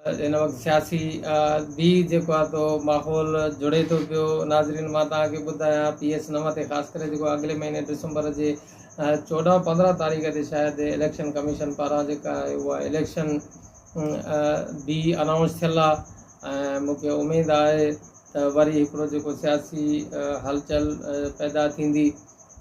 इन वक़्तु सियासी बि जेको आहे तो माहौल जुड़े थो पियो। नाज़रीन, मां तव्हांखे ॿुधायां PS9 ते ख़ासि करे जेको अॻिले महीने डिसंबर जे 14-15 तारीख़ ते शायदि इलेक्शन कमीशन पारां जेका आहे उहा इलेक्शन बि अनाउंस थियल आहे। ऐं मूंखे उमेदु आहे त वरी हिकिड़ो जेको सियासी हलचल पैदा थींदी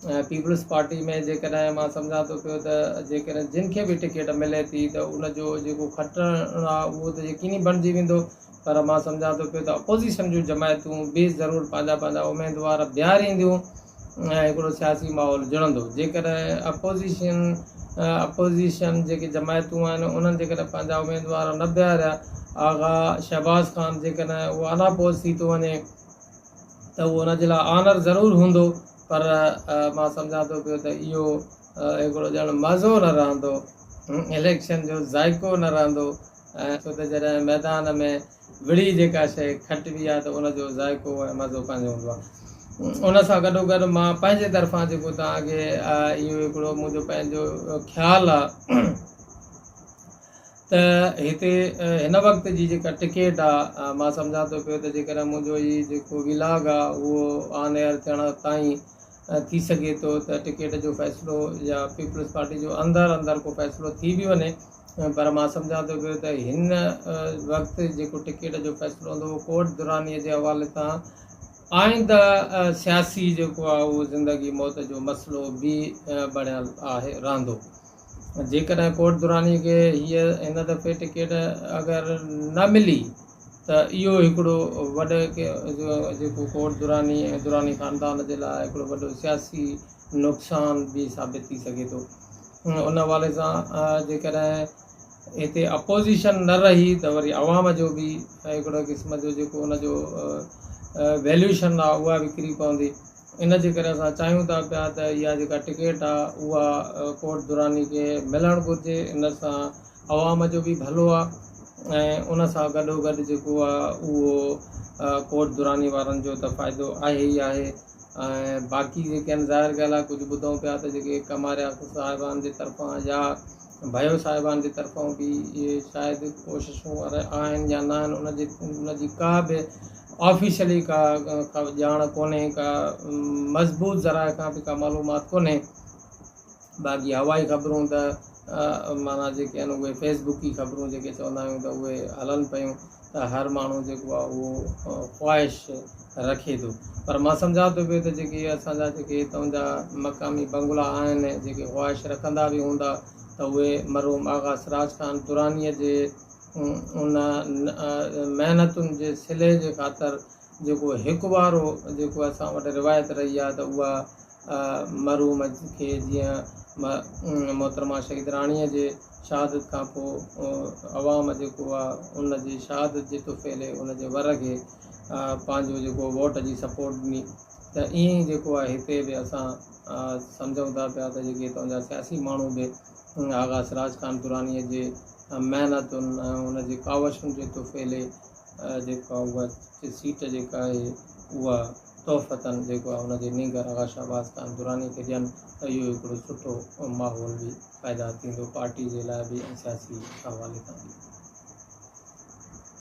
पीपल्स पार्टी में। जेकॾहिं मां सम्झां थो पियो त जेकॾहिं जिन खे बि टिकट मिले थी त उनजो जेको खटणु आहे उहो त यकीनी बणिजी वेंदो, पर मां सम्झां थो पियो त अपोज़िशन जूं जमायतूं बि ज़रूरु पंहिंजा पंहिंजा उमेदवार बीहारींदियूं ऐं हिकिड़ो सियासी माहौल जुड़ंदो। जेकॾहिं अपोज़िशन जेके जमायतूं आहिनि उन्हनि जेकॾहिं पंहिंजा उमेदवार न बीहारिया, आगा शहबाज़ ख़ान जेकॾहिं उहो अनापोज़ थी थो वञे त उहो उनजे लाइ ऑनर ज़रूरु हूंदो, पर मां सम्झां थो पियो त इहो हिकिड़ो ॼण मज़ो न रहंदो, इलेक्शन जो ज़ाइको न रहंदो। ऐं छो त जॾहिं मैदान में विड़ी जेका शइ खटिबी आहे त उनजो ज़ाइको ऐं मज़ो पंहिंजो हूंदो आहे। उन सां गॾोगॾु मां पंहिंजे तरफ़ां जेको तव्हांखे इहो हिकिड़ो मुंहिंजो पंहिंजो ख़्यालु आहे त हिते हिन वक़्त जी जेका टिकेट आहे मां सम्झां थो पियो त जेकॾहिं मुंहिंजो हीउ जेको विलाग आहे उहो ऑन एयर थियण ताईं थी सघे थो त टिकेट जो फ़ैसिलो या पीपल्स पार्टी जो अंदरि को फ़ैसिलो थी बि वञे, पर मां सम्झां थो पियो त हिन वक़्तु जेको टिकेट जो फ़ैसिलो हूंदो उहो कोर्ट दुरानीअ जे हवाले सां आईंदा सियासी जेको आहे उहो ज़िंदगी मौत जो मसइलो बि बणियल आहे रहंदो। जेकॾहिं कोर्ट दुरानी खे हीअ हिन दफ़े टिकेट अगरि न मिली त इहो हिकिड़ो वॾो जेको कोर्ट दुरानी ऐं दुरानी ख़ानदान जे लाइ हिकिड़ो वॾो सियासी नुक़सान बि साबित थी सघे थो। उन हवाले सां जेकॾहिं हिते अपोज़िशन न रही त वरी अवाम जो बि हिकिड़ो क़िस्म जो जेको उनजो वैल्यूशन आहे उहा विकिरी पवंदी। इन जे करे असां चाहियूं था पिया त इहा जेका टिकेट आहे उहा कोर्ट दुरानी खे मिलणु घुरिजे। इन सां अवाम जो बि भलो आहे ऐं उन सां गॾोगॾु जेको आहे उहो कोर्ट दुरानी वारनि जो त फ़ाइदो आहे ई आहे। ऐं बाक़ी जेके आहिनि ज़ाहिर ॻाल्हि आहे, कुझु ॿुधूं पिया त जेके कमारिया साहिबान जे तरफ़ां या भयो साहिबान जे तरफ़ां बि इहे शायदि कोशिशूं आहिनि या न आहिनि, उनजी का बि ऑफिशियली का ॼाण कोन्हे, का मज़बूत ज़राए खां बि का मालूमात कोन्हे। बाक़ी हवाई ख़बरूं त माना जेके आहिनि उहे फेसबुक ई ख़बरूं जेके चवंदा आहियूं त उहे हलनि पियूं त हर माण्हू जेको आहे उहो ख़्वाहिश रखे थो। पर मां सम्झां थो पियो त जेके असांजा जेके हितां जा मक़ामी बंगला आहिनि जेके ख़्वाहिश रखंदा बि हूंदा त उहे मरहूम आगा सिराज ख़ान दुरानीअ जे उन महिनतुनि जे सिले जे ख़ातिर जेको हिकु वारो जेको असां वटि रिवायत रही आहे त उहा मरहूम खे जीअं मोहतरमा शहीद राणीअ जे शहादत खां पोइ अवाम जेको आहे उन जी शहादत जे तुफ़ैले उन जे वर खे पंहिंजो जेको वोट जी सपोर्ट ॾिनी। त ईअं ई जेको आहे हिते बि असां सम्झूं था पिया त जेके हितां जा सियासी माण्हू बि आगा सिराज ख़ान दुरानीअ जे महिनतुनि ऐं उन जे कावशुनि जे तुफ़ैले जेका उहा सीट जेका आहे उहा तोहफ़तन जेको आहे उनजे नीगर आगा शहबाज़ ख़ान दुरानी खे ॾियनि त इहो हिकिड़ो सुठो माहौल बि पैदा थींदो पार्टी जे लाइ बि ऐं सियासी हवाले सां बि।